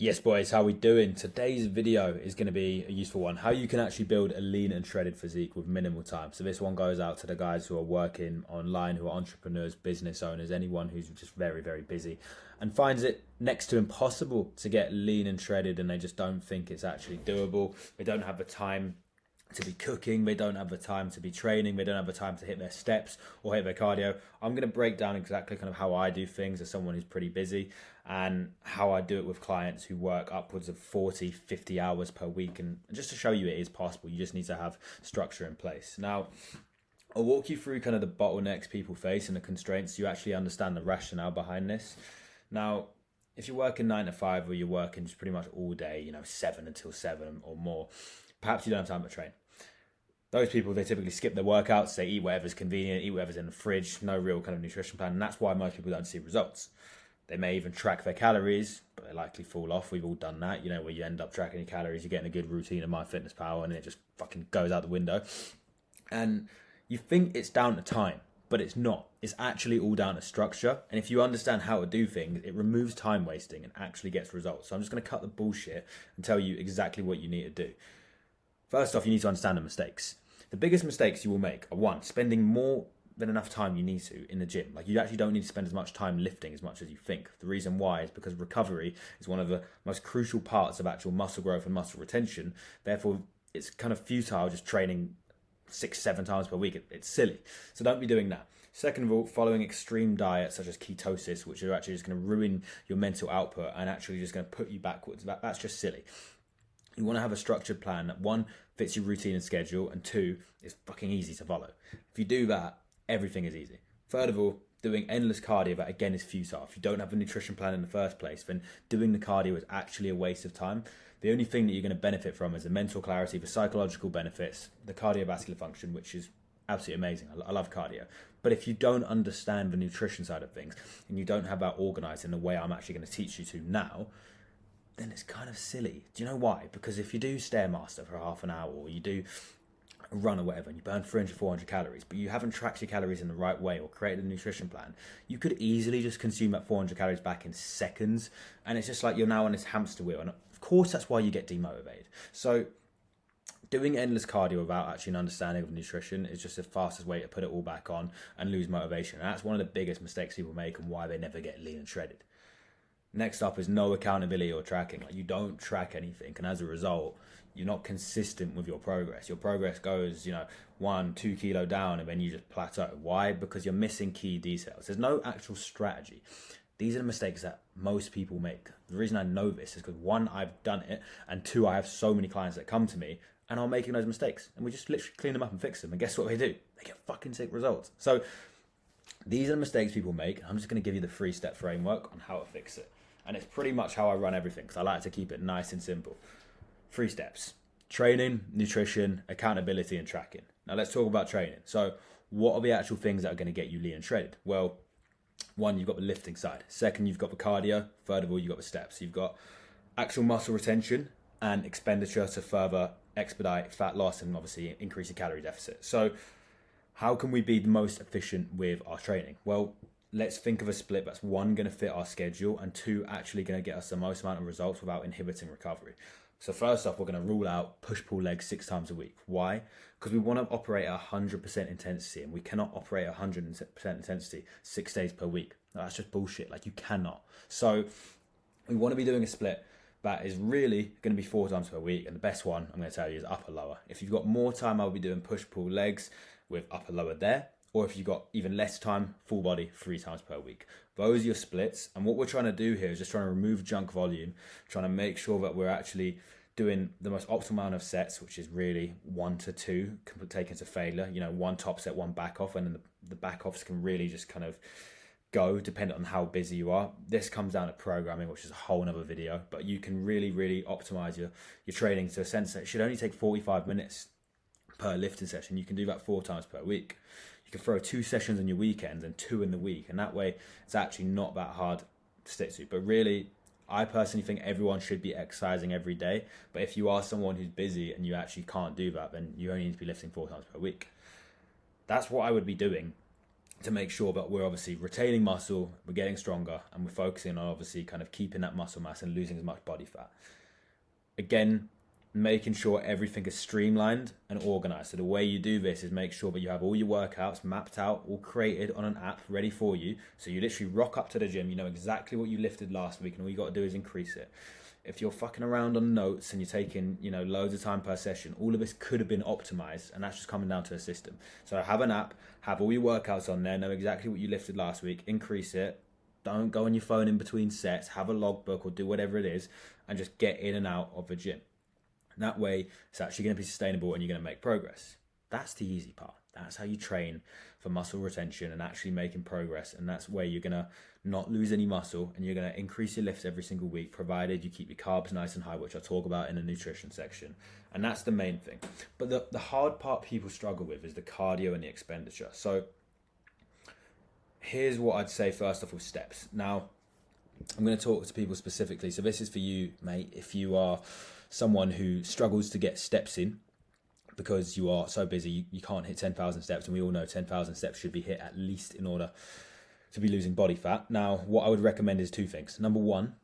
Yes, boys, how we doing? Today's video is going to be a useful one. How you can actually build a lean and shredded physique with minimal time. So this one goes out to the guys who are working online, who are entrepreneurs, business owners, anyone who's just very, very busy and finds it next to impossible to get lean and shredded, and they just don't think it's actually doable. They don't have the time to be cooking, they don't have the time to be training, they don't have the time to hit their steps or hit their cardio. I'm going to break down exactly kind of how I do things as someone who's pretty busy, and how I do it with clients who work upwards of 40, 50 hours per week. And just to show you it is possible, you just need to have structure in place. Now, I'll walk you through kind of the bottlenecks people face and the constraints so you actually understand the rationale behind this. Now, if you're working 9 to 5 or you're working just pretty much all day, 7 until 7 or more, perhaps you don't have time to train. Those people, they typically skip their workouts, they eat whatever's convenient, eat whatever's in the fridge, no real kind of nutrition plan, and that's why most people don't see results. They may even track their calories, but they likely fall off. We've all done that, where you end up tracking your calories, you're getting a good routine of MyFitnessPal, and it just fucking goes out the window. And you think it's down to time, but it's not. It's actually all down to structure. And if you understand how to do things, it removes time wasting and actually gets results. So I'm just going to cut the bullshit and tell you exactly what you need to do. First off, you need to understand the mistakes. The biggest mistakes you will make are, one, spending more than enough time you need to in the gym. Like, you actually don't need to spend as much time lifting as much as you think. The reason why is because recovery is one of the most crucial parts of actual muscle growth and muscle retention. Therefore, it's kind of futile just training 6-7 times per week. It's silly. So don't be doing that. Second of all, following extreme diets such as ketosis, which are actually just going to ruin your mental output and actually just going to put you backwards. That's just silly. You want to have a structured plan that, one, fits your routine and schedule, and two, is fucking easy to follow. If you do that, everything is easy. Third of all, doing endless cardio, that again is futile. If you don't have a nutrition plan in the first place, then doing the cardio is actually a waste of time. The only thing that you're going to benefit from is the mental clarity, the psychological benefits, the cardiovascular function, which is absolutely amazing. I love cardio. But if you don't understand the nutrition side of things, and you don't have that organized in the way I'm actually going to teach you to now, then it's kind of silly. Do you know why? Because if you do Stairmaster for half an hour, or you do a run or whatever, and you burn 300, 400 calories, but you haven't tracked your calories in the right way or created a nutrition plan, you could easily just consume that 400 calories back in seconds. And it's just like you're now on this hamster wheel. And of course, that's why you get demotivated. So doing endless cardio without actually an understanding of nutrition is just the fastest way to put it all back on and lose motivation. And that's one of the biggest mistakes people make and why they never get lean and shredded. Next up is no accountability or tracking. Like, you don't track anything, and as a result, you're not consistent with your progress. Your progress goes, 1-2 kilo down, and then you just plateau. Why? Because you're missing key details. There's no actual strategy. These are the mistakes that most people make. The reason I know this is because, one, I've done it, and two, I have so many clients that come to me and are making those mistakes, and we just literally clean them up and fix them. And guess what they do? They get fucking sick results. So these are the mistakes people make. I'm just going to give you the 3-step framework on how to fix it. And it's pretty much how I run everything, because I like to keep it nice and simple. 3 steps: training, nutrition, accountability, and tracking. Now let's talk about training. So what are the actual things that are going to get you lean and shredded? Well, one, you've got the lifting side. Second, you've got the cardio. Third of all, you've got the steps. You've got actual muscle retention and expenditure to further expedite fat loss and obviously increase your calorie deficit. So how can we be the most efficient with our training? Well, let's think of a split that's, one, going to fit our schedule, and two, actually going to get us the most amount of results without inhibiting recovery. So first off, we're going to rule out push-pull legs 6 times a week. Why? Because we want to operate at 100% intensity, and we cannot operate at 100% intensity 6 days per week. That's just bullshit. Like, you cannot. So we want to be doing a split that is really going to be 4 times per week, and the best one I'm going to tell you is upper lower. If you've got more time, I'll be doing push-pull legs with upper lower there. Or if you've got even less time, full body 3 times per week. Those are your splits. And what we're trying to do here is just trying to remove junk volume, trying to make sure that we're actually doing the most optimal amount of sets, which is really 1 to 2, can take into failure. 1 top set, 1 back off, and then the back offs can really just kind of go depending on how busy you are. This comes down to programming, which is a whole nother video, but you can really, really optimize your training to a sense that it should only take 45 minutes per lifting session. You can do that 4 times per week. You can throw 2 sessions on your weekends and 2 in the week, and that way it's actually not that hard to stick to. But really, I personally think everyone should be exercising every day. But if you are someone who's busy and you actually can't do that, then you only need to be lifting 4 times per week. That's what I would be doing to make sure that we're obviously retaining muscle, we're getting stronger, and we're focusing on obviously kind of keeping that muscle mass and losing as much body fat. Again, making sure everything is streamlined and organized. So the way you do this is make sure that you have all your workouts mapped out, all created on an app ready for you. So you literally rock up to the gym, you know exactly what you lifted last week, and all you got to do is increase it. If you're fucking around on notes and you're taking, loads of time per session, all of this could have been optimized, and that's just coming down to a system. So have an app, have all your workouts on there, know exactly what you lifted last week, increase it. Don't go on your phone in between sets, have a logbook or do whatever it is, and just get in and out of the gym. And that way, it's actually going to be sustainable and you're going to make progress. That's the easy part. That's how you train for muscle retention and actually making progress. And that's where you're going to not lose any muscle and you're going to increase your lifts every single week, provided you keep your carbs nice and high, which I'll talk about in the nutrition section. And that's the main thing. But the hard part people struggle with is the cardio and the expenditure. So here's what I'd say first off with steps. Now, I'm going to talk to people specifically. So this is for you, mate, if you are someone who struggles to get steps in because you are so busy, you can't hit 10,000 steps. And we all know 10,000 steps should be hit at least in order to be losing body fat. Now, what I would recommend is two things. Number one,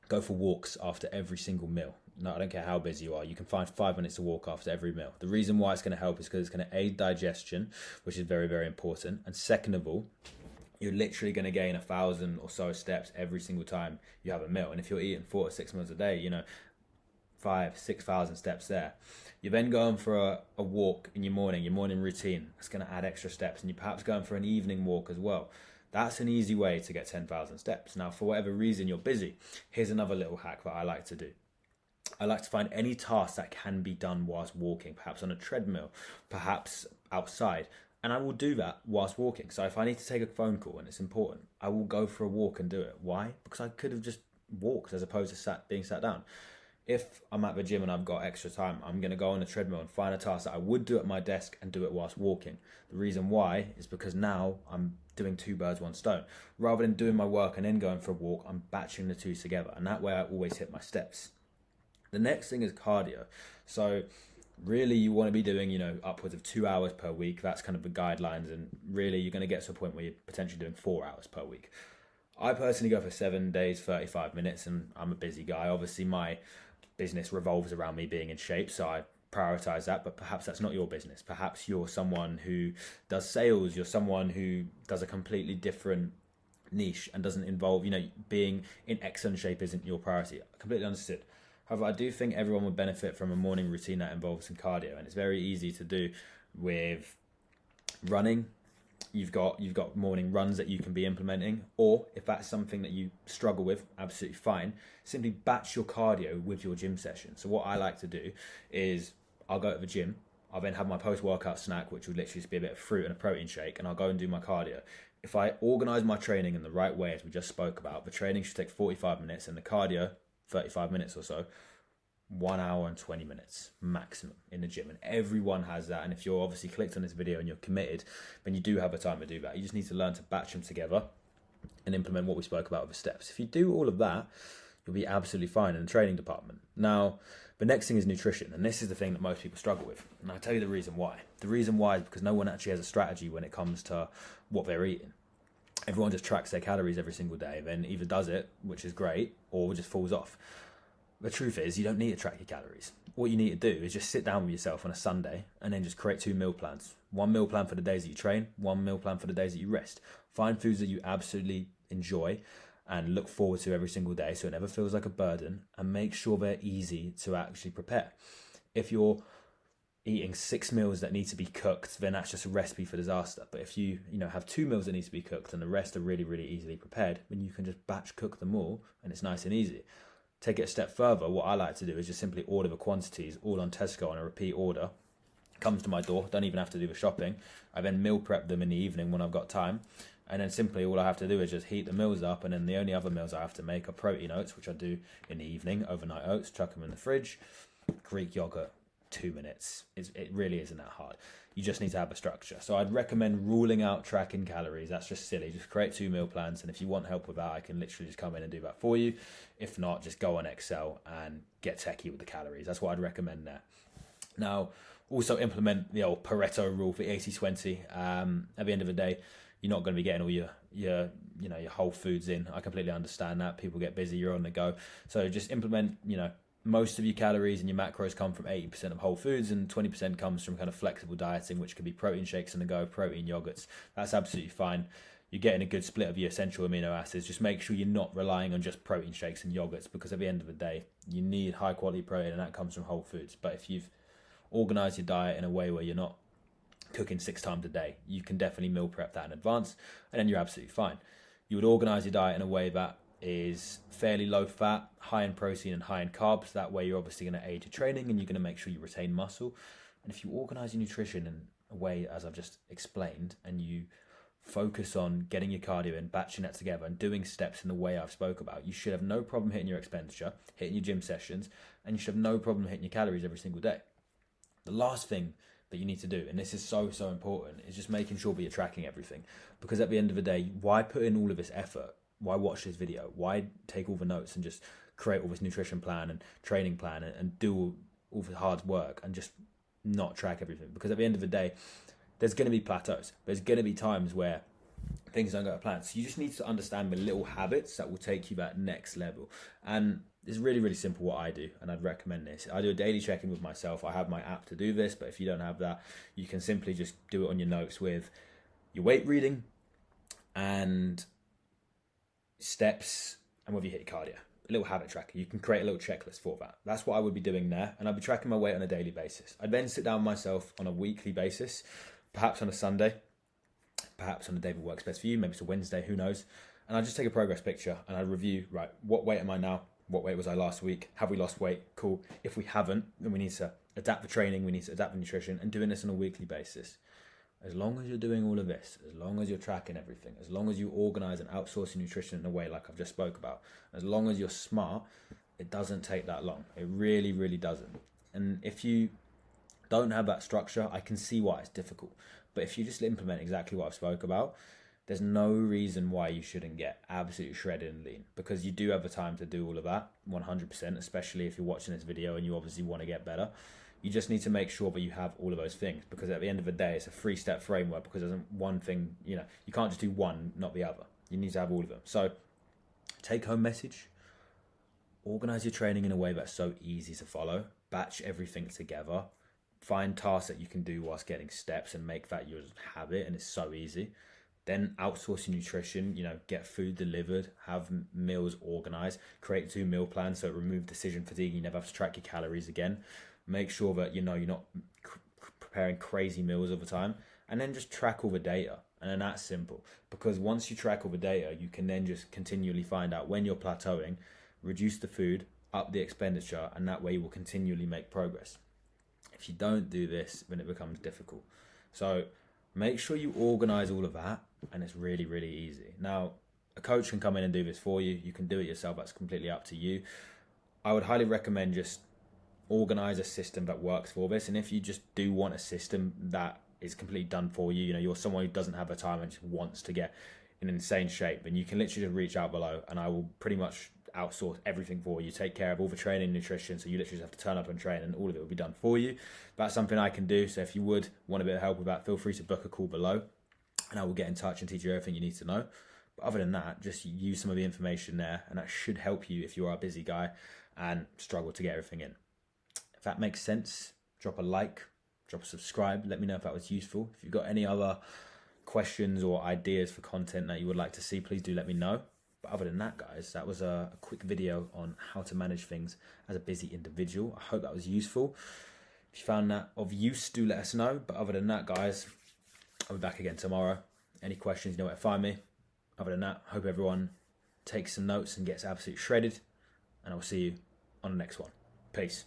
go for walks after every single meal. No, I don't care how busy you are. You can find 5 minutes to walk after every meal. The reason why it's going to help is because it's going to aid digestion, which is very, very important. And second of all, you're literally going to gain 1,000 or so steps every single time you have a meal. And if you're eating 4 to 6 meals a day, 5,000-6,000 steps there. You're then going for a walk in your morning routine. That's going to add extra steps. And you're perhaps going for an evening walk as well. That's an easy way to get 10,000 steps. Now, for whatever reason you're busy, here's another little hack that I like to do. I like to find any task that can be done whilst walking, perhaps on a treadmill, perhaps outside. And I will do that whilst walking. So if I need to take a phone call and it's important, I will go for a walk and do it. Why? Because I could have just walked as opposed to being sat down. If I'm at the gym and I've got extra time, I'm going to go on the treadmill and find a task that I would do at my desk and do it whilst walking. The reason why is because now I'm doing 2 birds, 1 stone. Rather than doing my work and then going for a walk, I'm batching the two together. And that way I always hit my steps. The next thing is cardio. So really you want to be doing, upwards of 2 hours per week. That's kind of the guidelines. And really you're going to get to a point where you're potentially doing 4 hours per week. I personally go for 7 days, 35 minutes, and I'm a busy guy. Obviously my business revolves around me being in shape, so I prioritize that, but perhaps that's not your business. Perhaps you're someone who does sales, you're someone who does a completely different niche and doesn't involve, being in excellent shape isn't your priority. Completely understood. However, I do think everyone would benefit from a morning routine that involves some cardio, and it's very easy to do with running. You've got morning runs that you can be implementing, or if that's something that you struggle with, absolutely fine. Simply batch your cardio with your gym session. So what I like to do is I'll go to the gym, I'll then have my post-workout snack, which would literally just be a bit of fruit and a protein shake, and I'll go and do my cardio. If I organise my training in the right way, as we just spoke about, the training should take 45 minutes and the cardio 35 minutes or so. 1 hour and 20 minutes maximum in the gym, and everyone has that. And if you're obviously clicked on this video and you're committed, then you do have the time to do that. You just need to learn to batch them together and implement what we spoke about with the steps. If you do all of that, you'll be absolutely fine in the training department. Now, the next thing is nutrition, and this is the thing that most people struggle with. And I'll tell you the reason why. The reason why is because no one actually has a strategy when it comes to what they're eating. Everyone just tracks their calories every single day, then either does it, which is great, or just falls off. The truth is, you don't need to track your calories. What you need to do is just sit down with yourself on a Sunday and then just create 2 meal plans. 1 meal plan for the days that you train, 1 meal plan for the days that you rest. Find foods that you absolutely enjoy and look forward to every single day so it never feels like a burden, and make sure they're easy to actually prepare. If you're eating 6 meals that need to be cooked, then that's just a recipe for disaster. But if you have 2 meals that need to be cooked and the rest are really, really easily prepared, then you can just batch cook them all and it's nice and easy. Take it a step further, what I like to do is just simply order the quantities all on Tesco on a repeat order. Comes to my door, don't even have to do the shopping. I then meal prep them in the evening when I've got time. And then simply all I have to do is just heat the meals up, and then the only other meals I have to make are protein oats, which I do in the evening, overnight oats, chuck them in the fridge. Greek yogurt, 2 minutes. It really isn't that hard. You just need to have a structure. So I'd recommend ruling out tracking calories. That's just silly. Just create 2 meal plans, and if you want help with that, I can literally just come in and do that for you. If not, just go on Excel and get techie with the calories. That's what I'd recommend there. Now, also implement the old Pareto rule for 80-20. At the end of the day, you're not going to be getting all your your whole foods in. I completely understand that. People get busy, you're on the go. So just implement, most of your calories and your macros come from 80% of whole foods, and 20% comes from kind of flexible dieting, which could be protein shakes on the go, protein yogurts. That's absolutely fine. You're getting a good split of your essential amino acids. Just make sure you're not relying on just protein shakes and yogurts, because at the end of the day, you need high quality protein, and that comes from whole foods. But if you've organized your diet in a way where you're not cooking 6 times a day, you can definitely meal prep that in advance, and then you're absolutely fine. You would organize your diet in a way that is fairly low fat, high in protein and high in carbs. That way you're obviously going to aid your training, and you're going to make sure you retain muscle. And if you organize your nutrition in a way, as I've just explained, and you focus on getting your cardio in, batching that together, and doing steps in the way I've spoke about, you should have no problem hitting your expenditure, hitting your gym sessions, and you should have no problem hitting your calories every single day. The last thing that you need to do, and this is so important, is just making sure that you're tracking everything. Because at the end of the day, why put in all of this effort? Why watch this video? Why take all the notes and just create all this nutrition plan and training plan and do all the hard work and just not track everything? Because at the end of the day, there's going to be plateaus. There's going to be times where things don't go to plan. So you just need to understand the little habits that will take you that next level. And it's really, really simple what I do, and I'd recommend this. I do a daily check-in with myself. I have my app to do this, but if you don't have that, you can simply just do it on your notes with your weight reading and steps, and whether you hit your cardio. A little habit tracker. You can create a little checklist for that. That's what I would be doing there, and I'd be tracking my weight on a daily basis. I'd then sit down with myself on a weekly basis, perhaps on a Sunday, perhaps on a day that works best for you, maybe it's a Wednesday, who knows, and I'd just take a progress picture and I'd review, right, what weight am I now? What weight was I last week? Have we lost weight? Cool. If we haven't, then we need to adapt the training, we need to adapt the nutrition, and doing this on a weekly basis. As long as you're doing all of this, as long as you're tracking everything, as long as you organize and outsource your nutrition in a way like I've just spoke about, as long as you're smart, it doesn't take that long. It really, really doesn't. And if you don't have that structure, I can see why it's difficult. But if you just implement exactly what I've spoke about, there's no reason why you shouldn't get absolutely shredded and lean, because you do have the time to do all of that 100%, especially if you're watching this video and you obviously want to get better. You just need to make sure that you have all of those things, because at the end of the day, it's a 3-step framework, because there's one thing, you can't just do one, not the other. You need to have all of them. So take home message, organize your training in a way that's so easy to follow, batch everything together, find tasks that you can do whilst getting steps and make that your habit, and it's so easy. Then outsource your nutrition, get food delivered, have meals organized, create 2 meal plans so it remove decision fatigue. You never have to track your calories again. Make sure that you're not preparing crazy meals all the time, and then just track all the data. And then that's simple, because once you track all the data, you can then just continually find out when you're plateauing, reduce the food, up the expenditure, and that way you will continually make progress. If you don't do this, then it becomes difficult. So make sure you organize all of that, and it's really, really easy. Now, a coach can come in and do this for you. You can do it yourself. That's completely up to you. I would highly recommend just organize a system that works for this. And if you just do want a system that is completely done for you, you're someone who doesn't have the time and just wants to get in insane shape, then you can literally just reach out below, and I will pretty much outsource everything for you, take care of all the training and nutrition, so you literally just have to turn up and train, and all of it will be done for you. That's something I can do. So if you would want a bit of help with that, feel free to book a call below, and I will get in touch and teach you everything you need to know. But other than that, just use some of the information there, and that should help you if you are a busy guy and struggle to get everything in. If that makes sense, drop a like, drop a subscribe. Let me know if that was useful. If you've got any other questions or ideas for content that you would like to see, please do let me know. But other than that, guys, that was a quick video on how to manage things as a busy individual. I hope that was useful. If you found that of use, do let us know. But other than that, guys, I'll be back again tomorrow. Any questions, you know where to find me. Other than that, hope everyone takes some notes and gets absolutely shredded. And I'll see you on the next one. Peace.